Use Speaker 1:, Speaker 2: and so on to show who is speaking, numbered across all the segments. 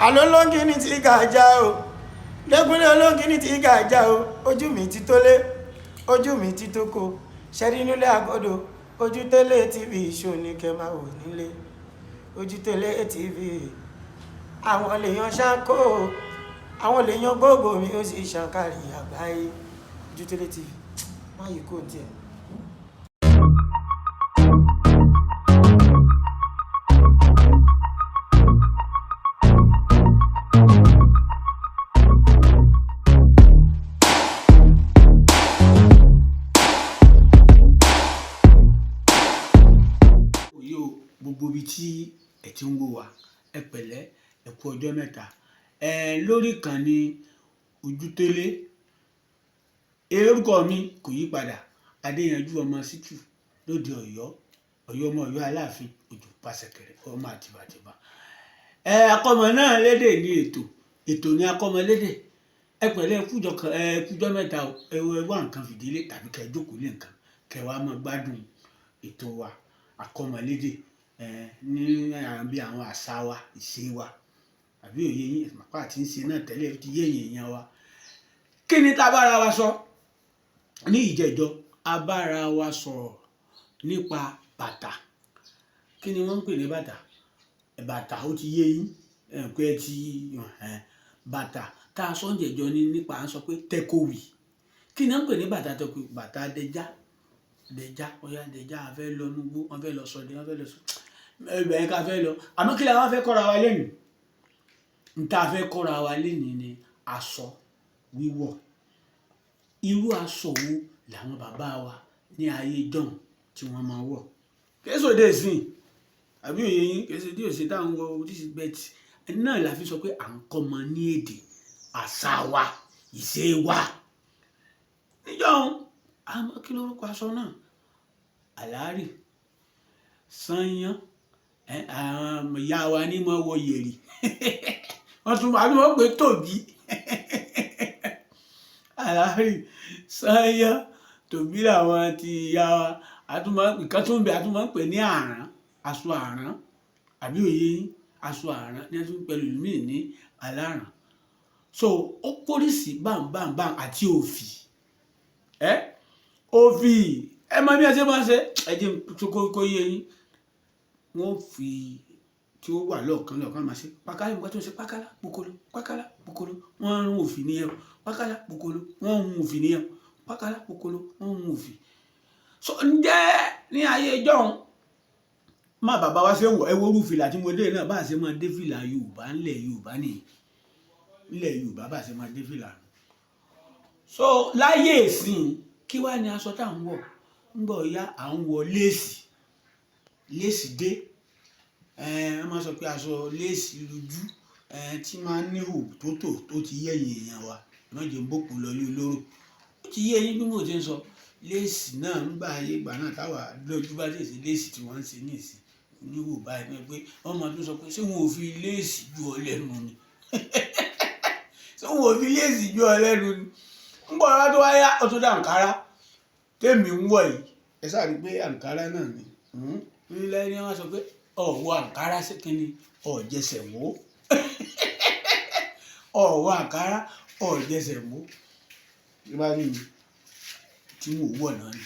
Speaker 1: àlọ́ lóńgì ní ti gàjà o lẹ́gúnlé olóńgì ní ti gàjà o ojú mi ti tólé ojú mi ti tóko ṣẹ́rí nílé àgọ́dọ̀ ojú tẹ́lẹ̀ tv ṣó ní kẹ́ máa wò nílé ojú tẹ́lẹ̀ tv àwọn lèèyàn ṣáńkó àwọn lèèyàn gbogbo mi ó sì ṣàǹkàrí àgbáyé ojú tẹ́lẹ̀ tv má yìí kò tiẹ̀. Gbogbo ibi tí ẹ ti ń wò wá ẹ pẹ̀lẹ́ ẹ kú ọjọ́ mẹ́ta lórí ìkànnì Ojútélé orúkọ mi kò yí padà Adéyanjú ọmọ Ṣítù lóde Ọ̀yọ́ ọmọ Ọ̀yọ́ Aláàfin Òjò Pàṣẹkẹrẹ ọmọ àtìbàtìbà akọmọ náà lédè ní ètò ní Akọmọlédè ẹ pẹ̀lẹ́ ẹ kújọ́ mẹ́ta ẹ wá nǹkan fìdílé tàbí kẹ́ jókòó lé nǹkan kẹ́ wá máa gbádùn ètò wa Akọmọlédè ní bí àwọn àṣà wa ìṣe wa àbí òye yín àpá àti ń ṣe náà tẹ́lẹ̀ ti yé èèyàn wa. Kí ni tá a bára wa sọ ní ìjẹ́jọ́? A bára wa sọ̀rọ̀ nípa bàtà. Kí ni wọ́n ń pè ní bàtà? Bàtà ó ti yé yín pé bàtà tá a sọ ń jẹ́jọ́ nípa à ń sọ pé tẹ́kọ̀wì. Kí ni wọ́n ń pè ní bàtà tẹ́kọ̀wì? Bàtà dẹjá ọ̀yá dẹjá a fẹ́ lọ núgbó wọ́n fẹ́ lọ sọdẹ wọ́n fẹ́ lọ sọ ẹgbẹ̀rún ká fẹ́ lọ àmọ́ kí la wá fẹ́ kọ́ra wa lẹ́nu níta fẹ́ kọ́ra wa lẹ́nu ni aṣọ wíwọ̀. Irú aṣọ wo làwọn bàbá wa ní ayé jọ̀hún tí wọ́n máa wọ̀? Késo dé sìn àbí òye yín késo dé òsè táwọn wọ oríṣi bẹ́ẹ̀tì náà la fi sọ pé à ń kọ́ ọmọ ní èdè àṣà wa ìṣe wa. Níjọ́hún àmọ́ kí lórúkọ aṣọ náà? Àlárì, sányán, àwọn ìyá wa ní mọ́ wọ yẹ̀rì wọ́n tún máa ń wọ́n pé tòbí àlárì, sányán, tòbí làwọn ti ìyá wa nǹkan tó ń bẹ àtúmọ̀ ń pè ní àrán, aṣọ àrán àbí òye yín aṣọ àrán ní ẹtún pẹ̀lú mí ní aláràn. So ó pólísì bámbámbám àti òfì òfì ẹ mọ bí ẹ ṣe máa ń ṣe ẹ jẹ́ kó yé yín wọ́n fi tí ó wà lọ́ọ̀kan máa ṣe pákálá nígbà tó ń ṣe pákálá pokolo wọ́n ń rún òfì nìyẹn pákálá pokolo wọ́n ń rún òfì nìyẹn pákálá pokolo wọ́n ń rún òfì. So ǹjẹ́ ní ayé ìjọ́un má bàbá wa ṣe ń wọ̀ ẹ wo orú fìlà tí mo dé náà bá ṣe máa dé fìlà Yorùbá ńlẹ̀ Yorùbá nìyí ńlẹ̀ Yorùbá bá ṣe máa dé fìlà. So láyé ìsìn kí wá ní aṣọ tá à ń wọ̀ ń gbọ́ ya à ń wọ léèsì dé wọ́n máa sọ pé aṣọ léèsì lójú tí máa ń níhò tó ti yẹ̀yìn èèyàn wa lọ́jọ́ ń bòkú lọ ní olóró ó ti yé yín bí mo ti ń sọ léèsì náà ń gbà ayé ìgbà náà táwa lójú bá dé sí léèsì tí wọ́n ń ṣe ní ìsìn oníwò báyìí náà pé wọ́n máa tún sọ pé ṣé wọn ò fi léèsì ju ọ lẹ́nu ni ṣé wọn ò fi léèsì ju ọ lẹ́nu ni ń bọ̀ ọ́n tó wáyá ó tó dá àǹkárá tèmi ń wọ̀ yìí ẹ sáà rí pé àǹkárá náà ni nílẹ̀ ni wọ́n sọ pé ọ̀wọ́ àǹkárá sí kínní ọ̀jẹsẹ̀ wò ọ̀wọ́ àǹkárá ọ̀jẹsẹ̀ wò ìbá rí mi tí mo wọ̀ náà ni.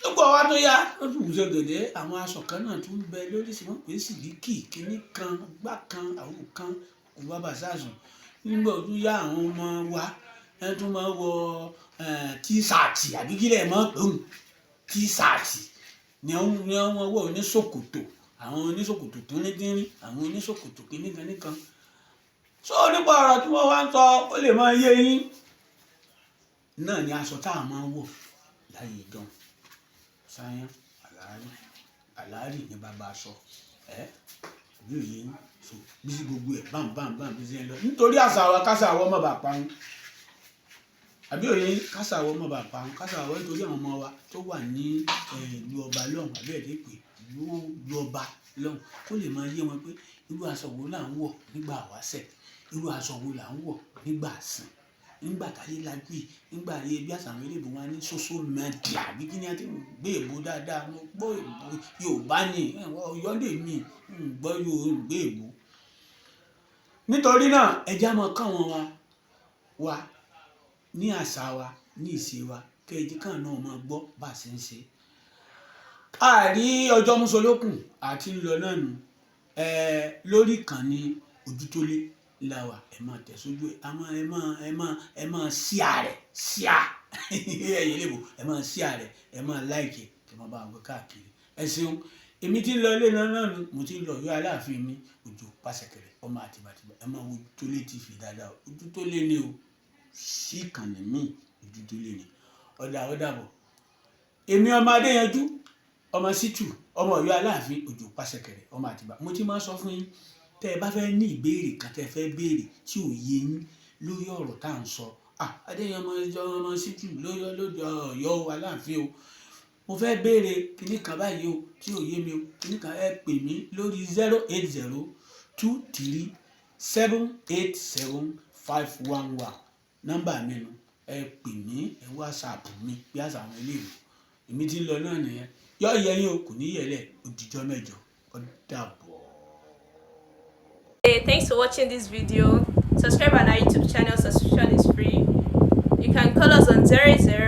Speaker 1: nígbà wa tó yá ó tún wùsọ̀ gèdè àwọn aṣọ kan náà tún bẹ lóríṣìí wọn pé sídìkì kínní kan gbá kan àwọn kan kò bá bàṣà sùn nígbà tó yá àwọn ọmọ wa ẹ tún máa wọ tíṣàtì àbí kílẹ̀ mọ́ tíṣàtì ni wọ́n wọ̀ ní ṣòkòtò àwọn oníṣòkòtò tó ní dínrín àwọn oníṣòkòtò kìnnìkan. So nípa ọ̀rọ̀ tí wọ́n wá ń sọ ó lè máa yé yín náà ni aṣọ tá a máa ń wọ̀ láyé ìjọ́un sáyán àlárì ní bàbá aṣọ bí òye yín so bí sí gbogbo ẹ̀ bámbámbám bí sí ẹ lọ nítorí àṣà wa kásà àwọn ọmọ bàbá parun àbí òye yín kásà àwọn ọmọ bàbá parun kásà àwọn nítorí àwọn ọmọ wa tó wà ní ìlú ọba lọ́hùn àbí ẹ̀dẹ́ pé ìlú ọba lọ́hùn kó lè máa yé wọn pé irú aṣọ wo là ń wọ̀ nígbà wáṣẹ̀ irú aṣọ wo là ń wọ̀ nígbà sìn nígbà táyé lajú yìí nígbà ayé bí àṣà àwọn eléèbó wọn ní social media bí kí ni a ti gbé èbó dáadáa mo gbọ́ èbó Yorùbá ni Ọ̀yọ́ lè mí gbọ́ Yorùbá èbó nítorí náà ẹ já mọ́ káwọn wa ní àṣà wa ní ìṣe wa kẹjí kan náà máa gbọ́ bá a ṣe ń ṣe. àrí ọjọ́ mùsùlùkùn àti ńlọ náà nù lórí ìkànnì Ojútólé làwà ẹ máa tẹ̀sójú ẹ máa share rẹ̀ ẹ̀yìn lébò ẹ máa share rẹ̀ ẹ máa like ẹ máa bá wọ káàkiri. ẹ ṣeun èmi tí ń lọ ilé náà nù mo ti ń lọ Ọ̀yọ́ Aláàfin mi Òjó Pàṣẹkẹrẹ ọmọ Àtìbàtìbà ẹ máa wo Ojútólé TV dáadáa Ojútólé ni o sí ìkànnì míì Ojútólé ni ọ̀dàbọ̀ èmi ọmọ Adéyanjú ọmọ Shittu ọmọ Ọ̀yọ́ Aláàfin Òjó Pàṣẹkẹrẹ ọmọ Àtìbà mo ti máa sọ fún yín tẹ́ ẹ bá fẹ́ ní ìbéèrè kan tẹ́ ẹ fẹ́ béèrè tí ò yé yín lórí ọ̀rọ̀ tá à ń sọ Adéyanjú ọmọ Shittu lórí Ọ̀yọ́ Aláàfin o mo fẹ́ béèrè kíní kan báyìí o tí ò yé mi o kíní kan ẹ pè mí lórí 08023787511 nọ́mbà mi nù ẹ pè mí ẹ WhatsApp mi bí àṣà àwọn eléyìí èmi ti ń lọ náà nìyẹn yọ yẹyin o kò ní yẹlẹ òdìjọ mẹ́jọ ó dàbọ̀.
Speaker 2: Hey, thanks for watching this video. Subscribe on our YouTube channel. Subscription is free. You can call us on 00